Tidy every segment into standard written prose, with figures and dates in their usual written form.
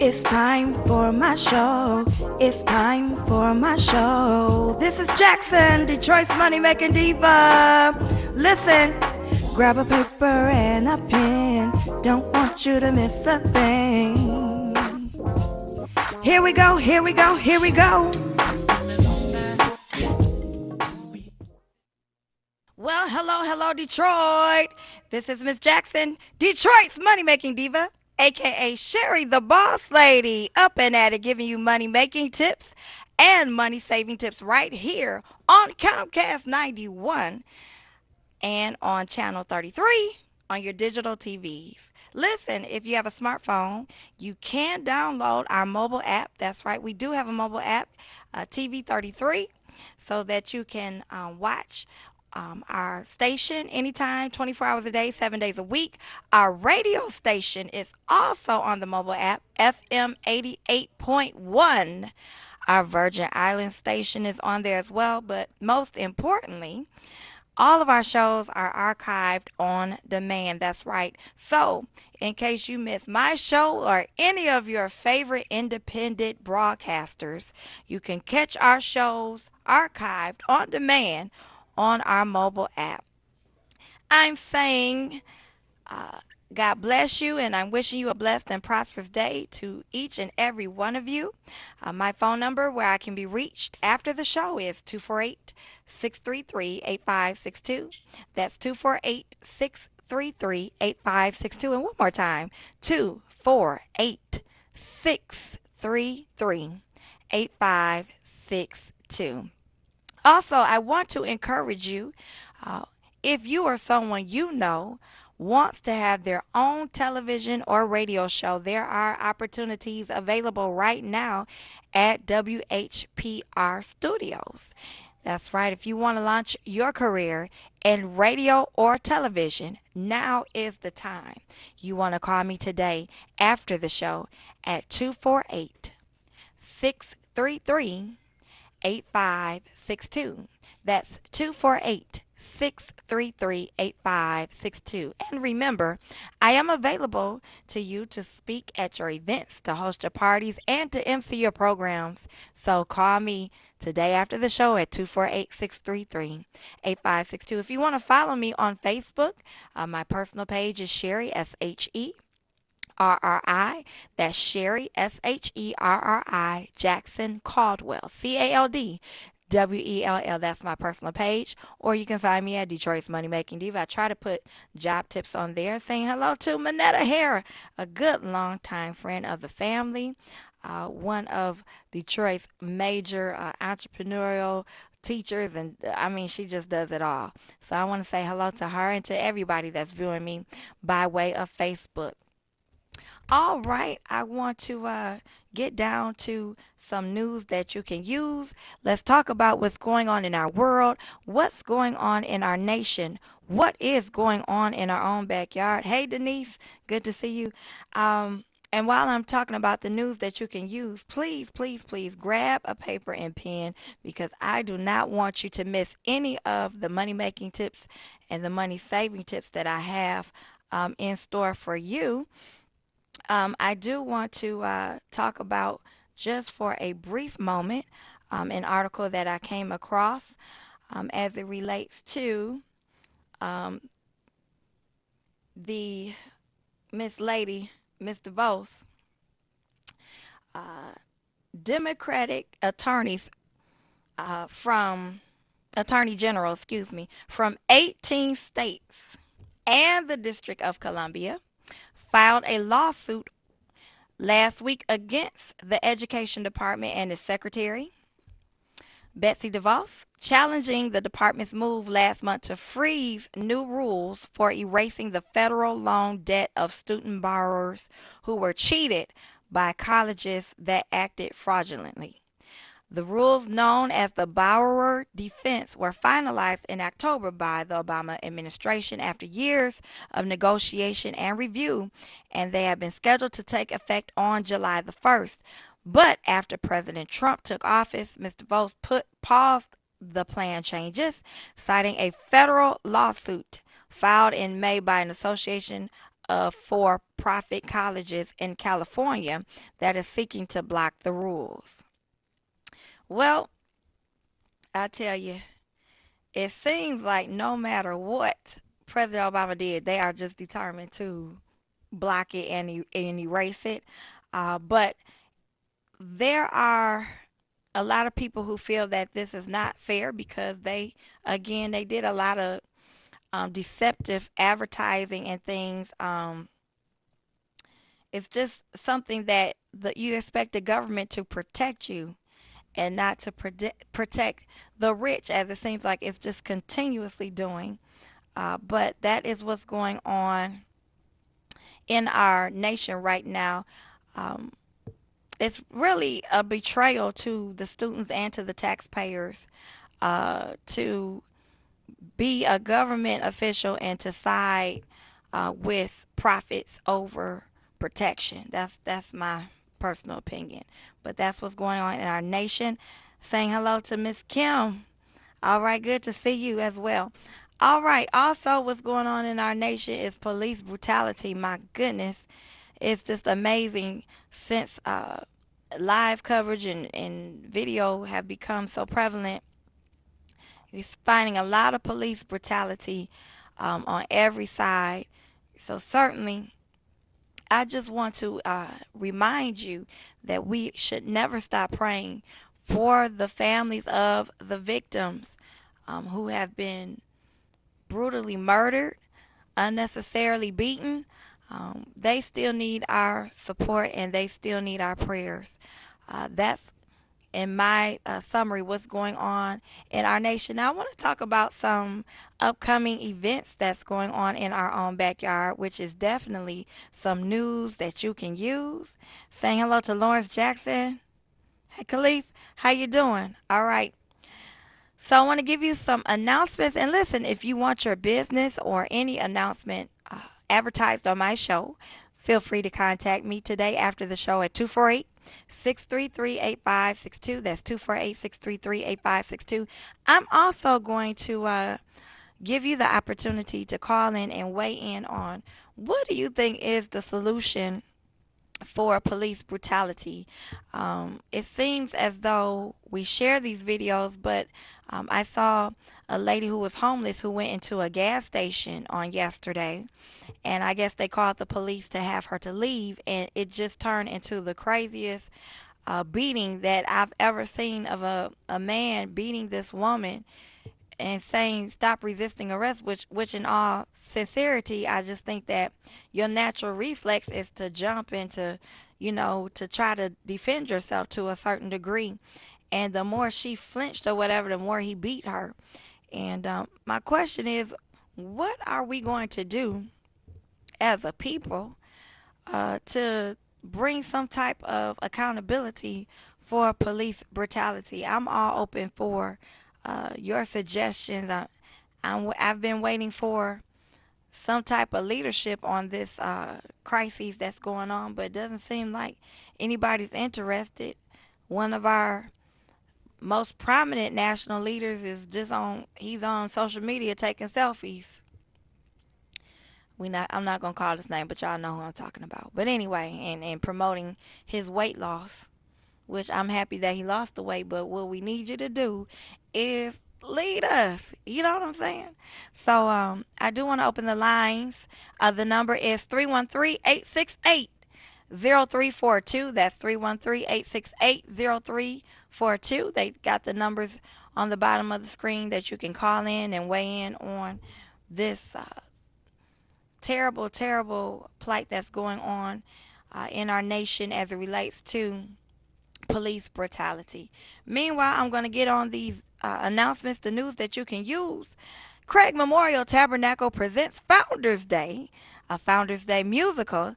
It's time for my show. It's time for my show. This is Jackson, Detroit's money-making diva. Listen, grab a paper and a pen. Don't want you to miss a thing. Here we go, here we go, here we go. Well, hello, Detroit. This is Miss Jackson, Detroit's money-making diva, aka Shari, the boss lady, up and at it, giving you money-making tips and money-saving tips right here on Comcast 91 and on Channel 33 on your digital TVs. Listen, if you have a smartphone, you can download our mobile app. That's right, we do have a mobile app, TV 33, so that you can watch our station anytime, 24 hours a day, 7 days a week. Our radio station is also on the mobile app, FM 88.1. Our Virgin Islands station is on there as well, but most importantly, all of our shows are archived on demand. That's right. So, in case you miss my show or any of your favorite independent broadcasters, you can catch our shows archived on demand on our mobile app. I'm saying God bless you, and I'm wishing you a blessed and prosperous day to each and every one of you. My phone number where I can be reached after the show is 248-633-8562. That's 248-633-8562. And one more time, 248-633-8562. Also, I want to encourage you, if you or someone you know wants to have their own television or radio show, there are opportunities available right now at WHPR Studios. That's right. If you want to launch your career in radio or television, now is the time. You want to call me today after the show at 248-633-8562. That's 248-633-8562. And remember, I am available to you to speak at your events, to host your parties, and to MC your programs. So call me today after the show at 248-633-8562. If you want to follow me on Facebook, my personal page is Shari, Sherri. That's Shari, Sherri, Jackson Caldwell, Caldwell. That's my personal page. Or you can find me at Detroit's Money Making Diva. I try to put job tips on there. Saying hello to Manetta Hare, a good longtime friend of the family, one of Detroit's major entrepreneurial teachers, and I mean, she just does it all. So I want to say hello to her and to everybody that's viewing me by way of Facebook. All right, I want to get down to some news that you can use. Let's talk about what's going on in our world, what's going on in our nation, what is going on in our own backyard. Hey, Denise, good to see you. And while I'm talking about the news that you can use, please grab a paper and pen, because I do not want you to miss any of the money making tips and the money saving tips that I have in store for you. I do want to talk about, just for a brief moment, an article that I came across as it relates to the Miss Lady, Miss DeVos, Democratic attorneys from Attorney General, from 18 states and the District of Columbia filed a lawsuit last week against the Education Department and its secretary, Betsy DeVos, challenging the department's move last month to freeze new rules for erasing the federal loan debt of student borrowers who were cheated by colleges that acted fraudulently. The rules, known as the borrower defense, were finalized in October by the Obama administration after years of negotiation and review, and they have been scheduled to take effect on July the 1st. But after President Trump took office, Mr. Vos paused the plan changes, citing a federal lawsuit filed in May by an association of for-profit colleges in California that is seeking to block the rules. Well, I tell you, it seems like no matter what President Obama did, they are just determined to block it and erase it. But there are a lot of people who feel that this is not fair because again, they did a lot of deceptive advertising and things. It's just something that you expect the government to protect you and not to protect the rich, as it seems like it's just continuously doing. But that is what's going on in our nation right now. Um, it's really a betrayal to the students and to the taxpayers to be a government official and to side with profits over protection. That's my personal opinion. But that's what's going on in our nation. Saying hello to Miss Kim. All right, good to see you as well. All right, also what's going on in our nation is police brutality. My goodness, it's just amazing since live coverage and video have become so prevalent. You're finding a lot of police brutality on every side. So certainly, I just want to remind you that we should never stop praying for the families of the victims who have been brutally murdered, unnecessarily beaten. They still need our support and they still need our prayers. That's in my summary what's going on in our nation. Now I want to talk about some upcoming events that's going on in our own backyard, which is definitely some news that you can use. Saying hello to Lawrence Jackson. Hey Khalif, how you doing? All right. So I want to give you some announcements. And listen, if you want your business or any announcement advertised on my show, feel free to contact me today after the show at 248-633-8562. That's 248-633-8562. I'm also going to give you the opportunity to call in and weigh in on what do you think is the solution for police brutality. It seems as though we share these videos, but I saw a lady who was homeless who went into a gas station on yesterday, and I guess they called the police to have her to leave, and it just turned into the craziest beating that I've ever seen of a man beating this woman and saying stop resisting arrest, which in all sincerity I just think that your natural reflex is to jump into, to try to defend yourself to a certain degree. And the more she flinched or whatever, the more he beat her. And my question is, what are we going to do as a people to bring some type of accountability for police brutality? I'm all open for your suggestions. I've been waiting for some type of leadership on this crisis that's going on, but it doesn't seem like anybody's interested. One of our most prominent national leaders is he's on social media taking selfies. I'm not gonna call his name, but y'all know who I'm talking about. But anyway, and promoting his weight loss, which I'm happy that he lost the weight, but what we need you to do is lead us. You know what I'm saying? So I do want to open the lines. The number is 313-868-0342. That's 313-868-0342. They got the numbers on the bottom of the screen that you can call in and weigh in on this terrible, terrible plight that's going on in our nation as it relates to police brutality. Meanwhile, I'm going to get on these announcements, the news that you can use. Craig Memorial Tabernacle presents Founders Day, a Founders Day musical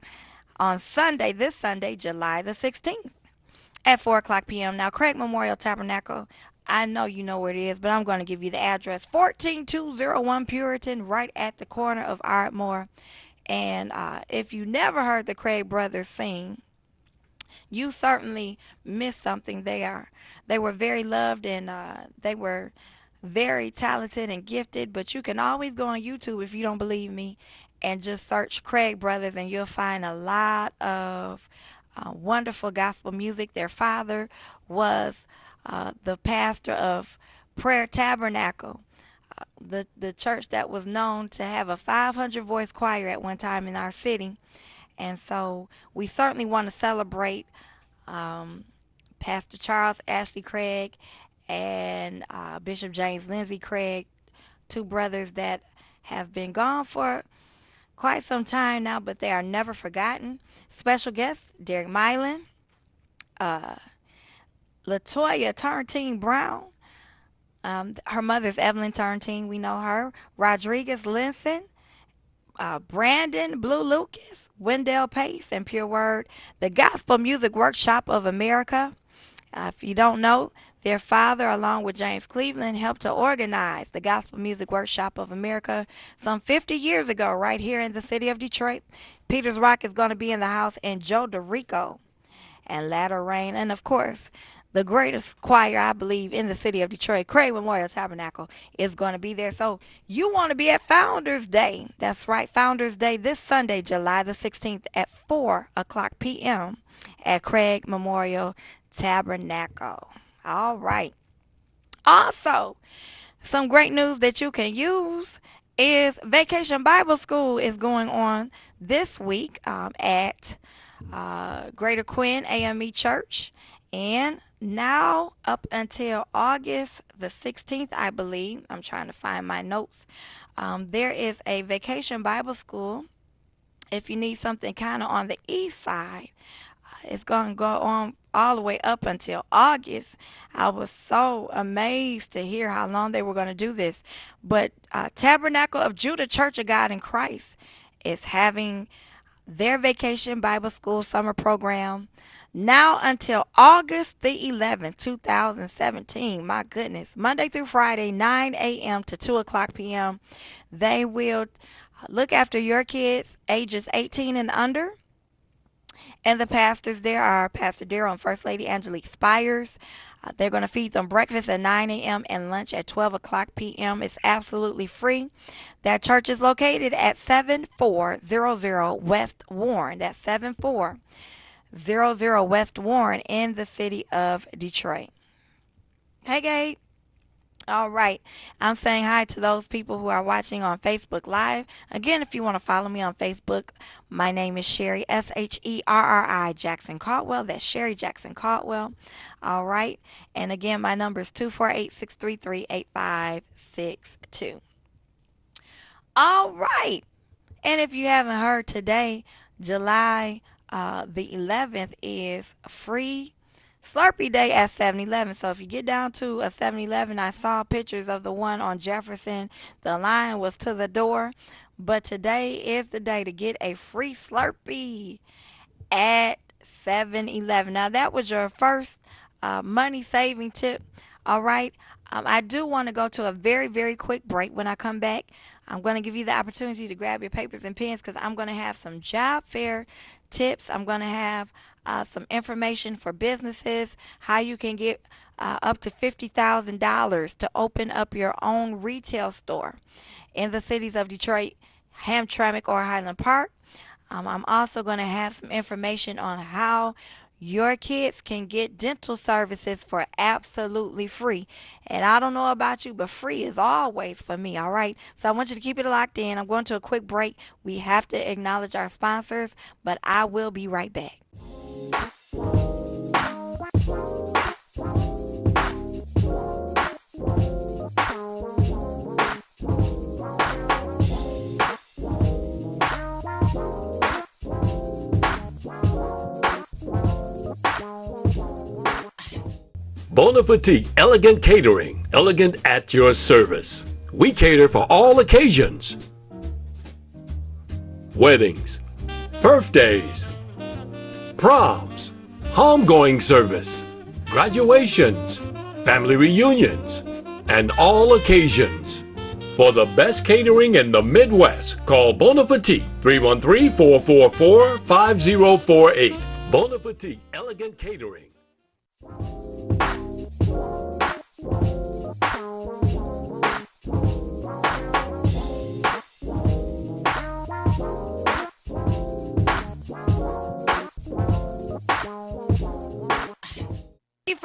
on Sunday, this Sunday, July the 16th at 4 o'clock p.m. Now, Craig Memorial Tabernacle, I know you know where it is, but I'm going to give you the address. 14201 Puritan, right at the corner of Ardmore. And if you never heard the Craig brothers sing, you certainly missed something there. They were very loved and they were very talented and gifted, but you can always go on YouTube if you don't believe me and just search Craig Brothers, and you'll find a lot of wonderful gospel music. Their father was the pastor of Prayer Tabernacle, the church that was known to have a 500 voice choir at one time in our city. And so we certainly want to celebrate um, Pastor Charles Ashley Craig and Bishop James Lindsay Craig, two brothers that have been gone for quite some time now, but they are never forgotten. Special guests, Derek Mylan, uh, Latoya Turntine Brown. Her mother's Evelyn Turntine, we know her. Rodriguez Linson, Brandon Blue Lucas, Wendell Pace, and Pure Word. The Gospel Music Workshop of America. If you don't know, their father, along with James Cleveland, helped to organize the Gospel Music Workshop of America some 50 years ago right here in the city of Detroit. Peter's Rock is going to be in the house, and Joe DeRico and Latter Rain, and of course, the greatest choir, I believe, in the city of Detroit, Craig Memorial Tabernacle, is going to be there. So you want to be at Founders Day. That's right, Founders Day this Sunday, July the 16th at 4 o'clock p.m. at Craig Memorial Tabernacle. All right. Also, some great news that you can use is Vacation Bible School is going on this week at Greater Quinn AME Church. And now up until August the 16th, I believe, I'm trying to find my notes, there is a Vacation Bible School. If you need something kind of on the east side, it's going to go on all the way up until August. I was so amazed to hear how long they were going to do this. But Tabernacle of Judah Church of God in Christ is having their Vacation Bible School summer program now until August the 11th, 2017. My goodness. Monday through Friday, 9 a.m. to 2 o'clock p.m. They will look after your kids ages 18 and under. And the pastors there are Pastor Darrell and First Lady Angelique Spires. They're going to feed them breakfast at 9 a.m. and lunch at 12 o'clock p.m. It's absolutely free. That church is located at 7400 West Warren. That's 7400 West Warren in the city of Detroit. Hey, Gabe. All right. I'm saying hi to those people who are watching on Facebook Live. Again, if you want to follow me on Facebook, my name is Shari, Sherri Jackson Caldwell. That's Shari Jackson Caldwell. All right. And again, my number is 248-633-8562. All right. And if you haven't heard today, July the 11th is free Slurpee Day at 7-Eleven. So if you get down to a 7-Eleven, I saw pictures of the one on Jefferson. The line was to the door. But today is the day to get a free Slurpee at 7-Eleven. Now, that was your first money-saving tip. All right. I do want to go to a very, very quick break. When I come back, I'm going to give you the opportunity to grab your papers and pens because I'm going to have some job fair tips. I'm going to have some information for businesses, how you can get up to $50,000 to open up your own retail store in the cities of Detroit, Hamtramck, or Highland Park. I'm also going to have some information on how your kids can get dental services for absolutely free. And I don't know about you, but free is always for me, all right? So I want you to keep it locked in. I'm going to a quick break. We have to acknowledge our sponsors, but I will be right back. Bon Appetit Elegant Catering, elegant at your service. We cater for all occasions. Weddings, birthdays, proms, homegoing service, graduations, family reunions, and all occasions. For the best catering in the Midwest, call Bon Appetit 313-444-5048. Bon Appetit Elegant Catering.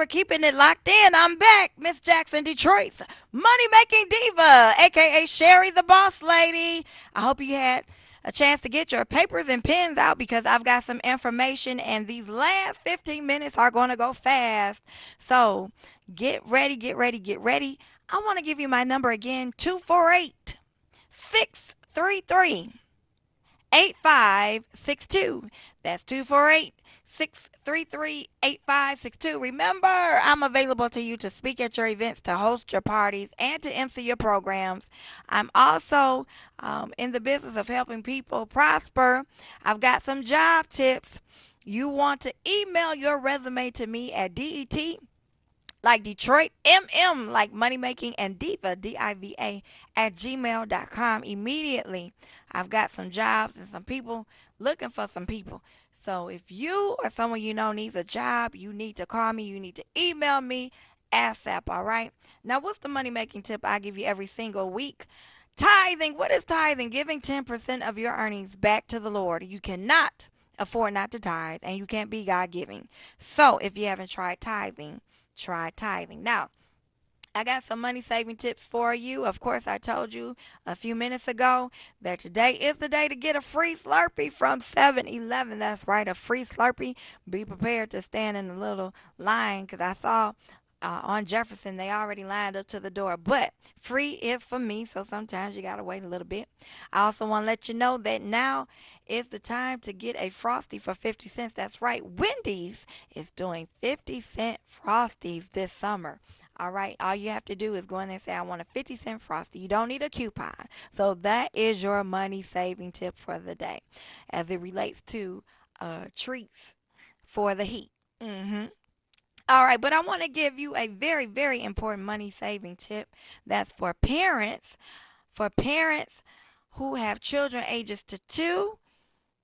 for keeping it locked in. I'm back, Miss Jackson, Detroit's money making diva, aka Shari the Boss Lady. I hope you had a chance to get your papers and pens out because I've got some information, and these last 15 minutes are going to go fast. So get ready, get ready, get ready. I want to give you my number again, 248 633 8562. That's 248 633 8562. Remember, I'm available to you to speak at your events, to host your parties, and to MC your programs. I'm also in the business of helping people prosper. I've got some job tips. You want to email your resume to me at DET like Detroit, like money making, and Diva, DIVA, at gmail.com immediately. I've got some jobs and some people looking for some people. So if you or someone you know needs a job, you need to call me, you need to email me ASAP, all right? Now, what's the money making tip I give you every single week? Tithing. What is tithing? Giving 10% of your earnings back to the Lord. You cannot afford not to tithe, and you can't be God giving. So if you haven't tried tithing, try tithing. Now, I got some money saving tips for you. Of course, I told you a few minutes ago that today is the day to get a free Slurpee from 7-Eleven. That's right, a free Slurpee. Be prepared to stand in a little line because I saw on Jefferson they already lined up to the door. But free is for me, so sometimes you got to wait a little bit. I also want to let you know that now is the time to get a Frosty for 50 cents. That's right, Wendy's is doing 50-cent Frosties this summer. All right, all you have to do is go in there and say, I want a 50-cent Frosty. You don't need a coupon. So that is your money saving tip for the day as it relates to treats for the heat. All right, but I want to give you a very, very important money saving tip that's for parents who have children ages to 2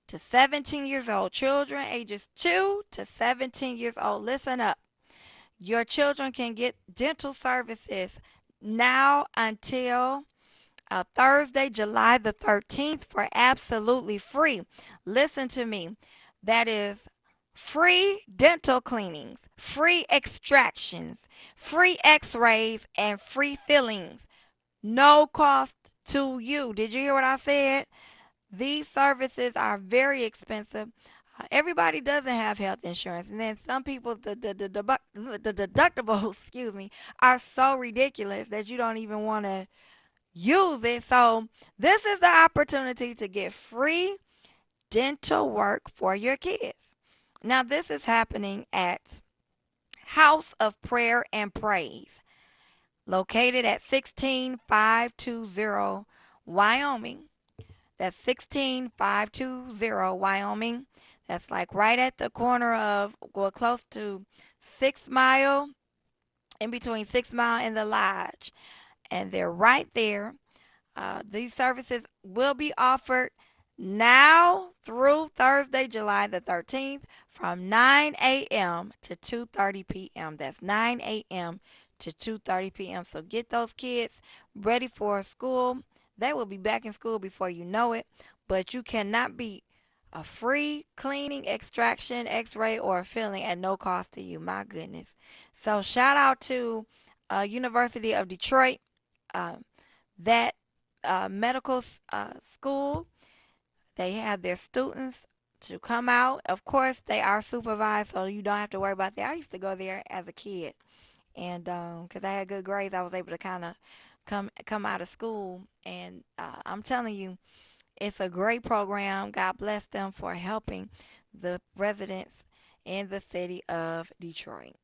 to 17 years old. Children ages 2 to 17 years old. Listen up. Your children can get dental services now until Thursday, July the 13th for absolutely free. Listen to me. That is free dental cleanings, free extractions, free x-rays, and free fillings. No cost to you. Did you hear what I said? These services are very expensive. Everybody doesn't have health insurance, and then some people the deductibles, excuse me, are so ridiculous that you don't even want to use it. So this is the opportunity to get free dental work for your kids. Now this is happening at House of Prayer and Praise, located at 16520 Wyoming. That's 16520 Wyoming. That's like right at the corner of, well, close to 6 Mile, in between 6 Mile and the Lodge. And they're right there. These services will be offered now through Thursday, July the 13th from 9 a.m. to 2:30 p.m. That's 9 a.m. to 2:30 p.m. So get those kids ready for school. They will be back in school before you know it, but you cannot beat a free cleaning, extraction, x-ray, or filling at no cost to you. My goodness. So shout out to University of Detroit, uh, that medical school. They have their students to come out. Of course, they are supervised, so you don't have to worry about that. I used to go there as a kid, and because I had good grades, I was able to kind of come out of school. And I'm telling you, it's a great program. God bless them for helping the residents in the city of Detroit.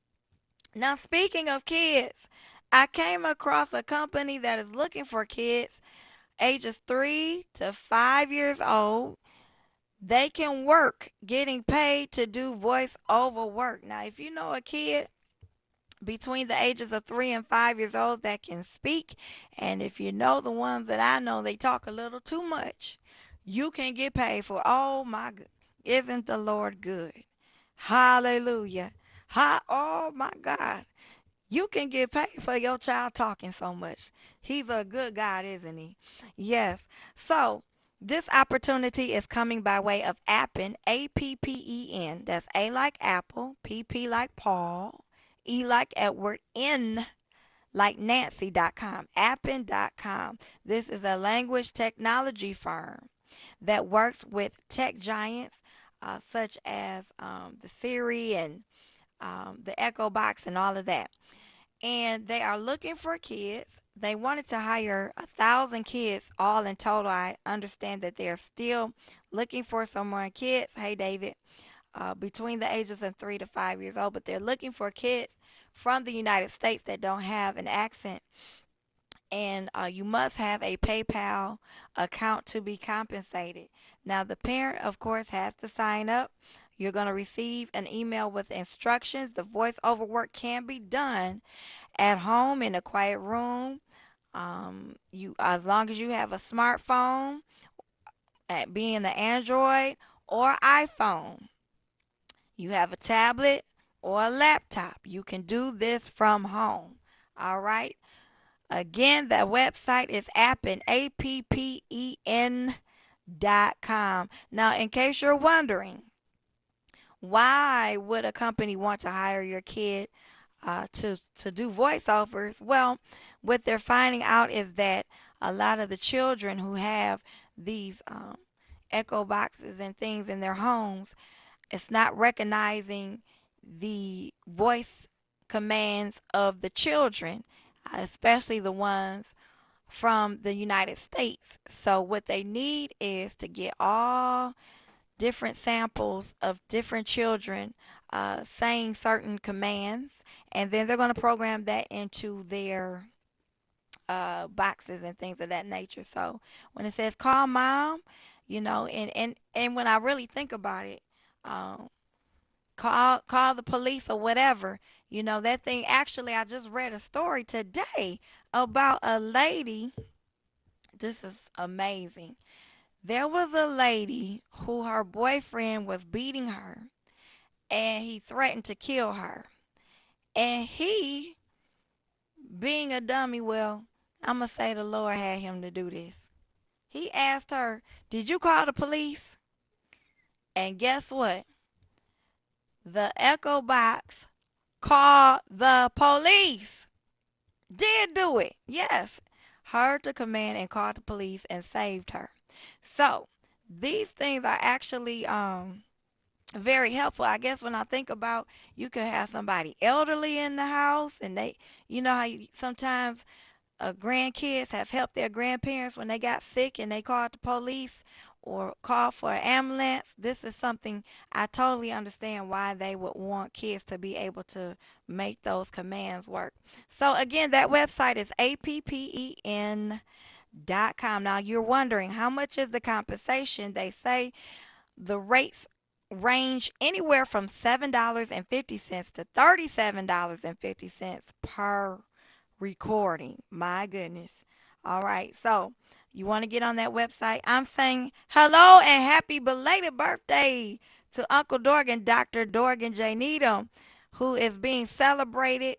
Now, speaking of kids, I came across a company that is looking for kids ages 3 to 5 years old. They can work getting paid to do voice over work. Now, if you know a kid between the ages of 3 and 5 years old that can speak, and if you know the ones that I know, they talk a little too much, you can get paid for. Oh my God, isn't the Lord good? Hallelujah. Oh my God. You can get paid for your child talking so much. He's a good God, isn't he? Yes. So this opportunity is coming by way of Appen, Appen. That's A like Apple, PP like Paul, E like Edward, N like Nancy.com, Appen.com. This is a language technology firm that works with tech giants such as the Siri and the Echo Box and all of that. And they are looking for kids. They wanted to hire 1,000 kids all in total. I understand that they're still looking for some more kids. Hey, David, between the ages of 3 to 5 years old, but they're looking for kids from the United States that don't have an accent. And you must have a PayPal account to be compensated. Now, the parent, of course, has to sign up. You're going to receive an email with instructions. The voiceover work can be done at home in a quiet room. You, as long as you have a smartphone, being an Android or iPhone, you have a tablet or a laptop, you can do this from home. All right. Again, the website is Appen, Appen.com. Now, in case you're wondering, why would a company want to hire your kid to do voiceovers? Well, what they're finding out is that a lot of the children who have these echo boxes and things in their homes, it's not recognizing the voice commands of the children, especially the ones from the United States. So what they need is to get all different samples of different children saying certain commands, and then they're going to program that into their boxes and things of that nature. So when it says call mom, and when I really think about it, um, call the police or whatever. That thing, actually, I just read a story today about a lady. This is amazing. There was a lady who her boyfriend was beating her and he threatened to kill her. And he, being a dummy, well, I'm going to say the Lord had him to do this. He asked her, "Did you call the police?" And guess what? The Echo Box called the police. Did do it. Yes. Heard the command and called the police and saved her. So these things are actually very helpful. I guess when I think about, you could have somebody elderly in the house and they, how sometimes grandkids have helped their grandparents when they got sick and they called the police or called for an ambulance. This is something I totally understand why they would want kids to be able to make those commands work. So again, that website is appen.com. Now you're wondering, how much is the compensation? They say the rates range anywhere from $7.50 to $37.50 per recording. My goodness. All right. So you want to get on that website? I'm saying hello and happy belated birthday to Uncle Dorgan, Dr. Dorgan J. Needham, who is being celebrated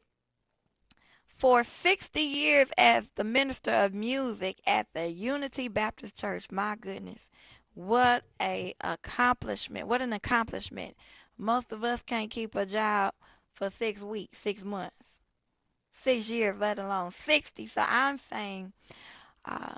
for 60 years as the minister of music at the Unity Baptist Church. My goodness. What a accomplishment. What an accomplishment. Most of us can't keep a job for 6 weeks, 6 months, 6 years, let alone 60. So I'm saying uh,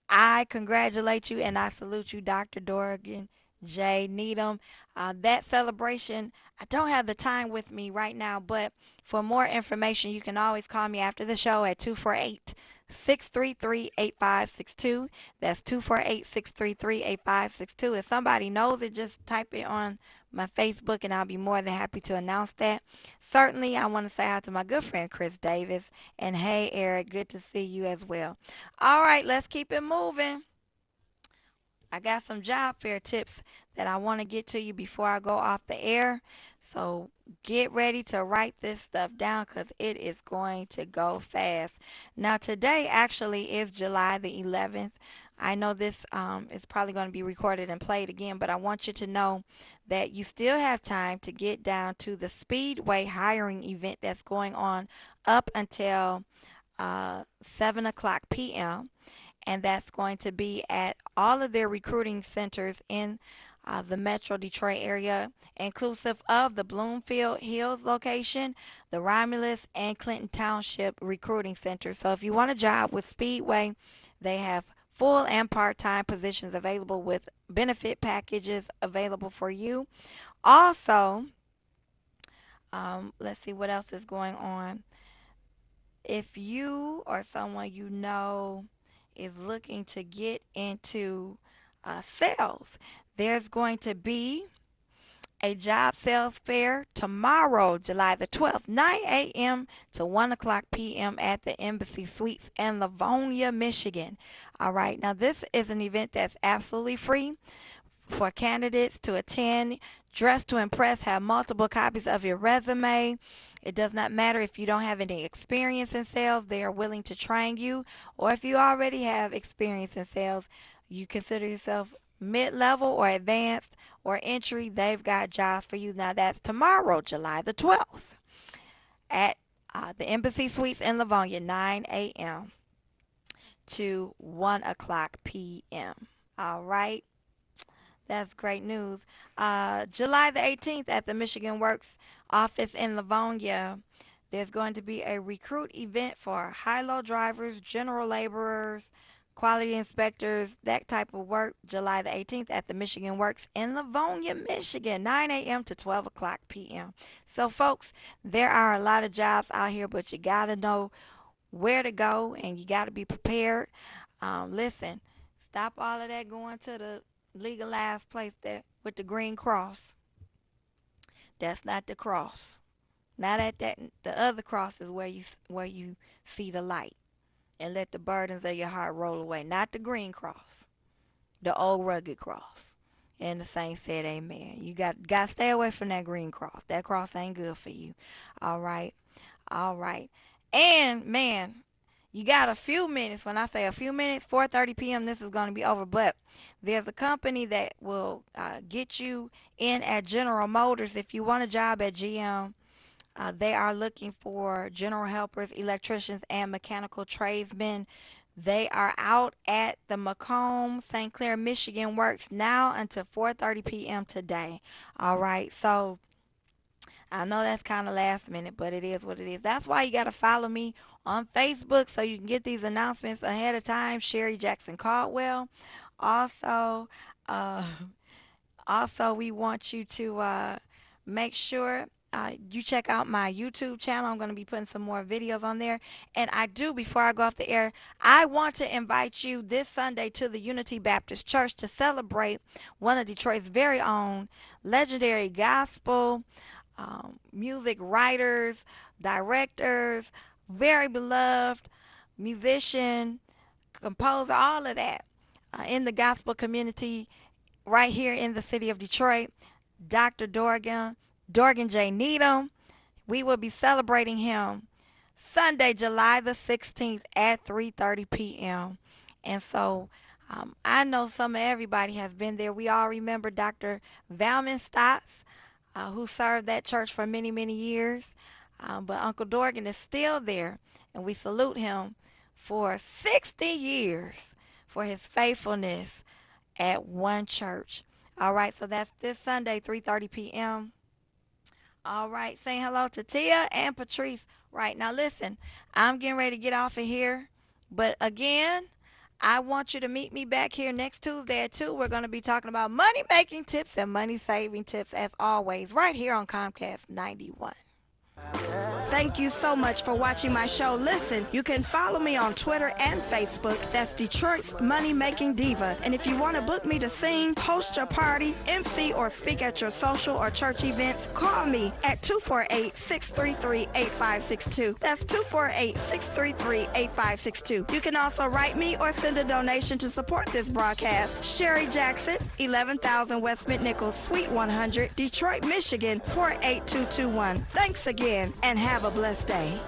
I congratulate you and I salute you, Dr. Dorgan J. Needham. That celebration, I don't have the time with me right now, but for more information, you can always call me after the show at 248-633-8562. That's 248-633-8562. If somebody knows it, just type it on my Facebook and I'll be more than happy to announce that. Certainly, I want to say hi to my good friend Chris Davis. And hey, Eric, good to see you as well. All right, let's keep it moving. I got some job fair tips that I want to get to you before I go off the air. So get ready to write this stuff down because it is going to go fast. Now, today actually is July the 11th. I know this is probably going to be recorded and played again, but I want you to know that you still have time to get down to the Speedway hiring event that's going on up until 7 o'clock p.m. And that's going to be at all of their recruiting centers in the Metro Detroit area, inclusive of the Bloomfield Hills location, the Romulus, and Clinton Township recruiting center. So if you want a job with Speedway, they have full and part-time positions available with benefit packages available for you. Also, let's see what else is going on. If you or someone you know is looking to get into sales, there's going to be a job sales fair tomorrow, July the 12th, 9 a.m. to 1 o'clock p.m. at the Embassy Suites in Livonia, Michigan. All right, now this is an event that's absolutely free for candidates to attend. Dress to impress, have multiple copies of your resume. It does not matter if you don't have any experience in sales, they are willing to train you. Or if you already have experience in sales, you consider yourself mid-level or advanced or entry, they've got jobs for you. Now that's tomorrow, July the 12th at the Embassy Suites in Livonia, 9 a.m. to 1 o'clock p.m. All right. That's great news. July the 18th at the Michigan Works office in Livonia, there's going to be a recruit event for high-low drivers, general laborers, quality inspectors, that type of work. July the 18th at the Michigan Works in Livonia, Michigan, 9 a.m. to 12 o'clock p.m. So, folks, there are a lot of jobs out here, but you got to know where to go and you got to be prepared. Listen, stop all of that going to the legalized place there with the green cross. That's not the cross. Not at that. The other cross is where you see the light, and let the burdens of your heart roll away. Not the green cross, the old rugged cross. And the saints said, "Amen." You got to stay away from that green cross. That cross ain't good for you. All right, all right. And man, you got a few minutes. When I say a few minutes, 4:30 p.m. This is going to be over. But there's a company that will get you in at General Motors if you want a job at GM. They are looking for general helpers, electricians, and mechanical tradesmen. They are out at the Macomb, St. Clair, Michigan Works now until 4:30 p.m. today. All right, so I know that's kind of last minute, but it is what it is. That's why you got to follow me on Facebook so you can get these announcements ahead of time. Shari Jackson Caldwell. Also, uh, also we want you to make sure you check out my YouTube channel. I'm going to be putting some more videos on there. And I do, before I go off the air, I want to invite you this Sunday to the Unity Baptist Church to celebrate one of Detroit's very own legendary gospel music writers, directors, very beloved musician, composer, all of that in the gospel community right here in the city of Detroit. Dr. Dorgan J. Needham. We will be celebrating him Sunday, July the 16th at 3:30 p.m. And so I know some of everybody has been there. We all remember Dr. Valman Stotts, who served that church for many, many years. But Uncle Dorgan is still there, and we salute him for 60 years for his faithfulness at one church. All right, so that's this Sunday, 3:30 p.m. All right, saying hello to Tia and Patrice. Right, now listen, I'm getting ready to get off of here. But again, I want you to meet me back here next Tuesday at 2. We're going to be talking about money making tips and money saving tips as always, right here on Comcast 91. Thank you so much for watching my show. Listen, you can follow me on Twitter and Facebook. That's Detroit's Money Making Diva. And if you want to book me to sing, host your party, MC, or speak at your social or church events, call me at 248-633-8562. That's 248-633-8562. You can also write me or send a donation to support this broadcast. Shari Jackson, 11,000 West McNichols, Suite 100, Detroit, Michigan, 48221. Thanks again, and have a blessed day.